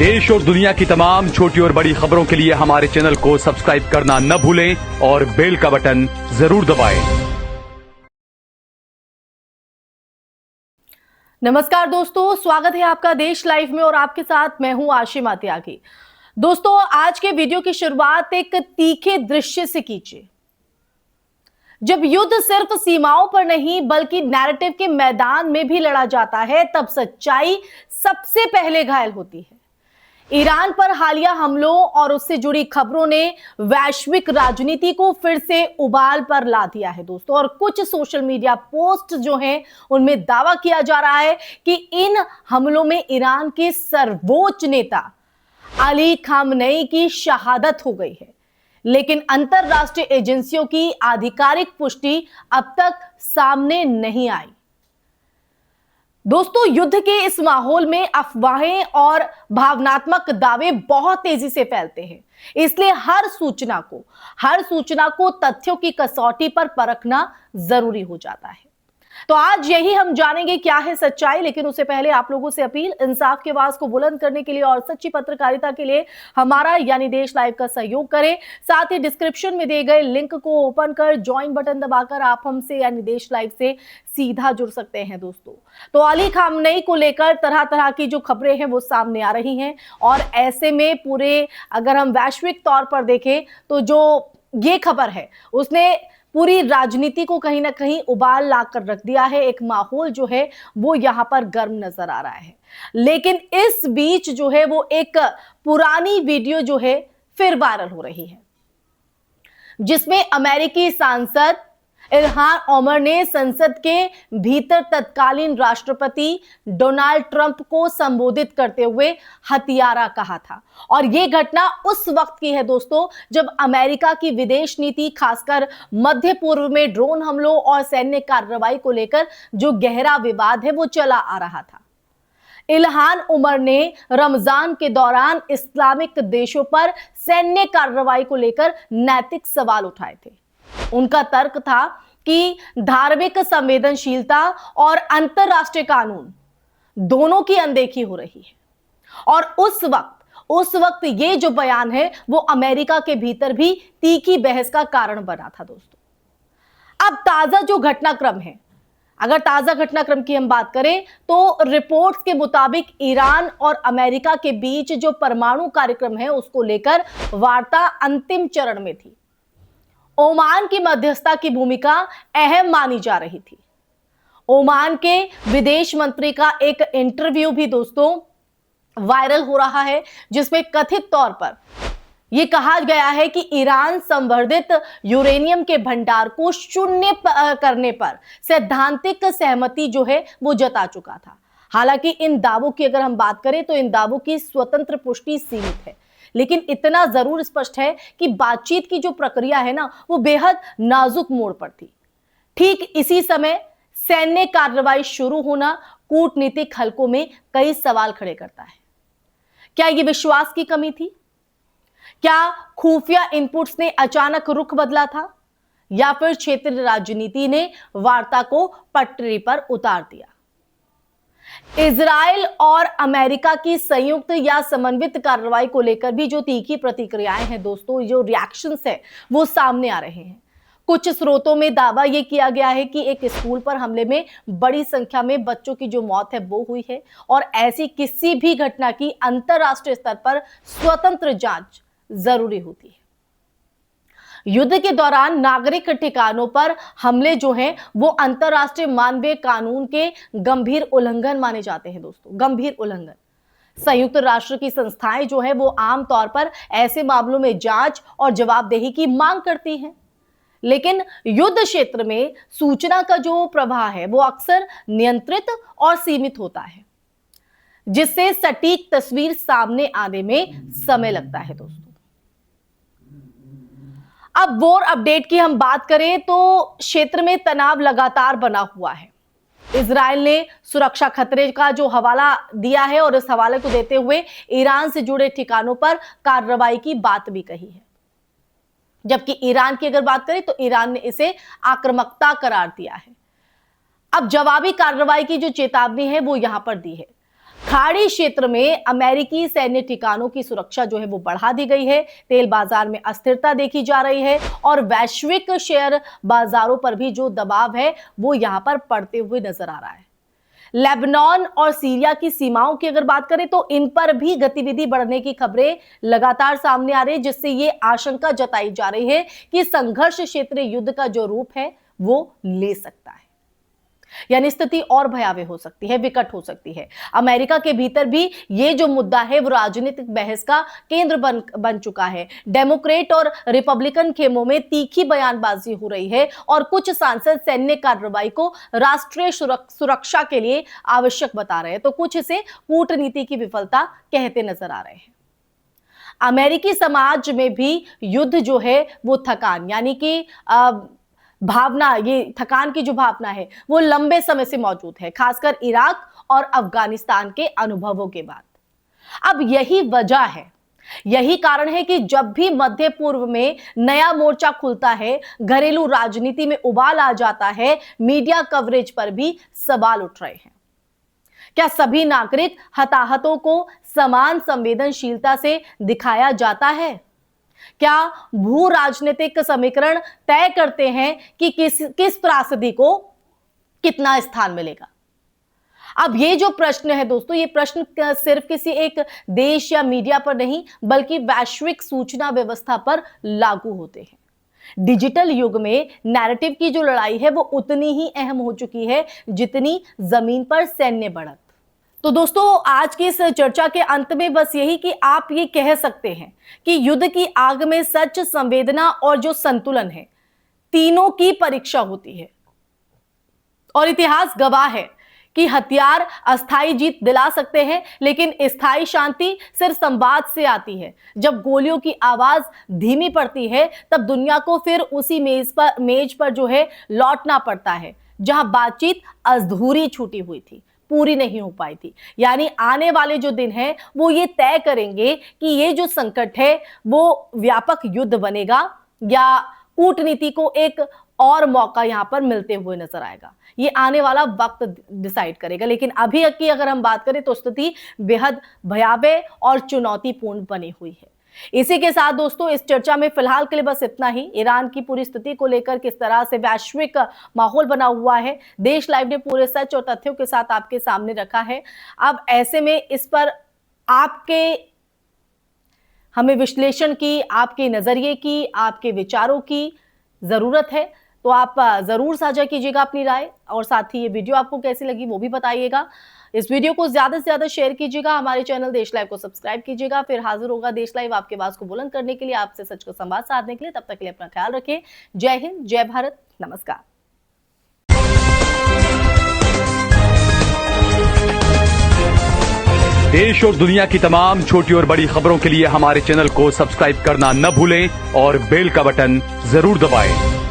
देश और दुनिया की तमाम छोटी और बड़ी खबरों के लिए हमारे चैनल को सब्सक्राइब करना न भूलें और बेल का बटन जरूर दबाएं। नमस्कार दोस्तों, स्वागत है आपका देश लाइव में और आपके साथ मैं हूं आशिमा त्यागी। दोस्तों, आज के वीडियो की शुरुआत एक तीखे दृश्य से कीजिए। जब युद्ध सिर्फ सीमाओं पर नहीं बल्कि नैरेटिव के मैदान में भी लड़ा जाता है, तब सच्चाई सबसे पहले घायल होती है। ईरान पर हालिया हमलों और उससे जुड़ी खबरों ने वैश्विक राजनीति को फिर से उबाल पर ला दिया है दोस्तों। और कुछ सोशल मीडिया पोस्ट जो हैं उनमें दावा किया जा रहा है कि इन हमलों में ईरान के सर्वोच्च नेता अली खामनेई की शहादत हो गई है, लेकिन अंतरराष्ट्रीय एजेंसियों की आधिकारिक पुष्टि अब तक सामने नहीं आई। दोस्तों, युद्ध के इस माहौल में अफवाहें और भावनात्मक दावे बहुत तेजी से फैलते हैं, इसलिए हर सूचना को तथ्यों की कसौटी पर परखना जरूरी हो जाता है। तो आज यही हम जानेंगे क्या है सच्चाई, लेकिन उससे पहले आप लोगों से अपील, इंसाफ की आवाज को बुलंद करने के लिए और सच्ची पत्रकारिता के लिए हमारा यानी देश लाइव का सहयोग करें। साथ ही डिस्क्रिप्शन में दिए गए लिंक को ओपन कर ज्वाइन बटन दबाकर आप हमसे यानी देश लाइव से सीधा जुड़ सकते हैं दोस्तों। तो अली खामनेई को लेकर तरह तरह की जो खबरें हैं वो सामने आ रही हैं और ऐसे में पूरे अगर हम वैश्विक तौर पर देखें तो जो ये खबर है उसने पूरी राजनीति को कहीं ना कहीं उबाल ला कर रख दिया है। एक माहौल जो है वो यहां पर गर्म नजर आ रहा है, लेकिन इस बीच जो है वो एक पुरानी वीडियो जो है फिर वायरल हो रही है, जिसमें अमेरिकी सांसद इल्हान ओमर ने संसद के भीतर तत्कालीन राष्ट्रपति डोनाल्ड ट्रंप को संबोधित करते हुए हत्यारा कहा था। और यह घटना उस वक्त की है दोस्तों जब अमेरिका की विदेश नीति, खासकर मध्य पूर्व में ड्रोन हमलों और सैन्य कार्रवाई को लेकर जो गहरा विवाद है वो चला आ रहा था। इल्हान ओमर ने रमजान के दौरान इस्लामिक देशों पर सैन्य कार्रवाई को लेकर नैतिक सवाल उठाए थे। उनका तर्क था कि धार्मिक संवेदनशीलता और अंतरराष्ट्रीय कानून दोनों की अनदेखी हो रही है। और उस वक्त ये जो बयान है वो अमेरिका के भीतर भी तीखी बहस का कारण बना था दोस्तों। अब ताजा जो घटनाक्रम है, अगर ताजा घटनाक्रम की हम बात करें तो रिपोर्ट्स के मुताबिक ईरान और अमेरिका के बीच जो परमाणु कार्यक्रम है उसको लेकर वार्ता अंतिम चरण में थी। ओमान की मध्यस्थता की भूमिका अहम मानी जा रही थी। ओमान के विदेश मंत्री का एक इंटरव्यू भी दोस्तों वायरल हो रहा है, जिसमें कथित तौर पर यह कहा गया है कि ईरान संवर्धित यूरेनियम के भंडार को शून्य करने पर सैद्धांतिक सहमति जो है वो जता चुका था। हालांकि इन दावों की अगर हम बात करें तो इन दावों की स्वतंत्र पुष्टि सीमित है, लेकिन इतना जरूर स्पष्ट है कि बातचीत की जो प्रक्रिया है ना वो बेहद नाजुक मोड़ पर थी। ठीक इसी समय सैन्य कार्रवाई शुरू होना कूटनीतिक हलकों में कई सवाल खड़े करता है। क्या ये विश्वास की कमी थी? क्या खुफिया इनपुट्स ने अचानक रुख बदला था, या फिर क्षेत्रीय राजनीति ने वार्ता को पटरी पर उतार दिया? इजराइल और अमेरिका की संयुक्त या समन्वित कार्रवाई को लेकर भी जो तीखी प्रतिक्रियाएं हैं दोस्तों, जो रिएक्शंस है वो सामने आ रहे हैं। कुछ स्रोतों में दावा यह किया गया है कि एक स्कूल पर हमले में बड़ी संख्या में बच्चों की जो मौत है वो हुई है और ऐसी किसी भी घटना की अंतरराष्ट्रीय स्तर पर स्वतंत्र जांच जरूरी होती है। युद्ध के दौरान नागरिक ठिकानों पर हमले जो हैं वो अंतरराष्ट्रीय मानवीय कानून के गंभीर उल्लंघन माने जाते हैं दोस्तों, गंभीर उल्लंघन। संयुक्त राष्ट्र की संस्थाएं जो है वो आमतौर पर ऐसे मामलों में जांच और जवाबदेही की मांग करती हैं, लेकिन युद्ध क्षेत्र में सूचना का जो प्रवाह है वो अक्सर नियंत्रित और सीमित होता है, जिससे सटीक तस्वीर सामने आने में समय लगता है दोस्तों। अब वॉर अपडेट की हम बात करें तो क्षेत्र में तनाव लगातार बना हुआ है। इजराइल ने सुरक्षा खतरे का जो हवाला दिया है और इस हवाले को देते हुए ईरान से जुड़े ठिकानों पर कार्रवाई की बात भी कही है, जबकि ईरान की अगर बात करें तो ईरान ने इसे आक्रामकता करार दिया है। अब जवाबी कार्रवाई की जो चेतावनी है वो यहां पर दी है। खाड़ी क्षेत्र में अमेरिकी सैन्य ठिकानों की सुरक्षा जो है वो बढ़ा दी गई है। तेल बाजार में अस्थिरता देखी जा रही है और वैश्विक शेयर बाजारों पर भी जो दबाव है वो यहां पर पड़ते हुए नजर आ रहा है। लेबनान और सीरिया की सीमाओं की अगर बात करें तो इन पर भी गतिविधि बढ़ने की खबरें लगातार सामने आ रही है, जिससे ये आशंका जताई जा रही है कि संघर्ष क्षेत्र युद्ध का जो रूप है वो ले सकता है, यानी स्थिति और भयावह हो सकती है, विकट हो सकती है। अमेरिका के भीतर भी ये जो मुद्दा है वो राजनीतिक बहस का केंद्र बन चुका है। डेमोक्रेट और रिपब्लिकन खेमों में तीखी बयानबाजी हो रही है और कुछ सांसद सैन्य कार्रवाई को राष्ट्रीय सुरक्षा के लिए आवश्यक बता रहे हैं, तो कुछ इसे कूटनीति की विफलता कहते नजर आ रहे हैं। अमेरिकी समाज में भी युद्ध जो है वो थकान, यानी कि भावना, ये थकान की जो भावना है वो लंबे समय से मौजूद है, खासकर इराक और अफगानिस्तान के अनुभवों के बाद। अब यही वजह है, यही कारण है कि जब भी मध्य पूर्व में नया मोर्चा खुलता है, घरेलू राजनीति में उबाल आ जाता है, मीडिया कवरेज पर भी सवाल उठ रहे हैं। क्या सभी नागरिक हताहतों को समान संवेदनशीलता से दिखाया जाता है? क्या भू राजनीतिक समीकरण तय करते हैं कि किस त्रासदी को कितना स्थान मिलेगा? अब ये जो प्रश्न है दोस्तों, ये प्रश्न सिर्फ किसी एक देश या मीडिया पर नहीं बल्कि वैश्विक सूचना व्यवस्था पर लागू होते हैं। डिजिटल युग में नैरेटिव की जो लड़ाई है वो उतनी ही अहम हो चुकी है जितनी जमीन पर सैन्य बढ़त। तो दोस्तों, आज की इस चर्चा के अंत में बस यही कि आप ये कह सकते हैं कि युद्ध की आग में सच, संवेदना और जो संतुलन है, तीनों की परीक्षा होती है और इतिहास गवाह है कि हथियार अस्थायी जीत दिला सकते हैं, लेकिन स्थायी शांति सिर्फ संवाद से आती है। जब गोलियों की आवाज धीमी पड़ती है तब दुनिया को फिर उसी मेज पर जो है लौटना पड़ता है जहां बातचीत अधूरी छूटी हुई थी, पूरी नहीं हो पाई थी। यानी आने वाले जो दिन हैं वो ये तय करेंगे कि ये जो संकट है वो व्यापक युद्ध बनेगा या कूटनीति को एक और मौका यहां पर मिलते हुए नजर आएगा। ये आने वाला वक्त डिसाइड करेगा, लेकिन अभी की अगर हम बात करें तो स्थिति बेहद भयावह और चुनौतीपूर्ण बनी हुई है। इसी के साथ दोस्तों, इस चर्चा में फिलहाल के लिए बस इतना ही। ईरान की पूरी स्थिति को लेकर किस तरह से वैश्विक माहौल बना हुआ है, देश लाइव ने पूरे सच और तथ्यों के साथ आपके सामने रखा है। अब ऐसे में इस पर हमें विश्लेषण की, आपके नजरिए की, आपके विचारों की जरूरत है, तो आप जरूर साझा कीजिएगा अपनी राय, और साथ ही ये वीडियो आपको कैसी लगी वो भी बताइएगा। इस वीडियो को ज्यादा से ज्यादा शेयर कीजिएगा, हमारे चैनल देश लाइव को सब्सक्राइब कीजिएगा। फिर हाजिर होगा देश लाइव आपके आवाज को बुलंद करने के लिए, आपसे सच को संवाद साधने के लिए। तब तक के लिए अपना ख्याल रखें। जय हिंद, जय भारत, नमस्कार। देश और दुनिया की तमाम छोटी और बड़ी खबरों के लिए हमारे चैनल को सब्सक्राइब करना न भूलें और बेल का बटन जरूर दबाएं।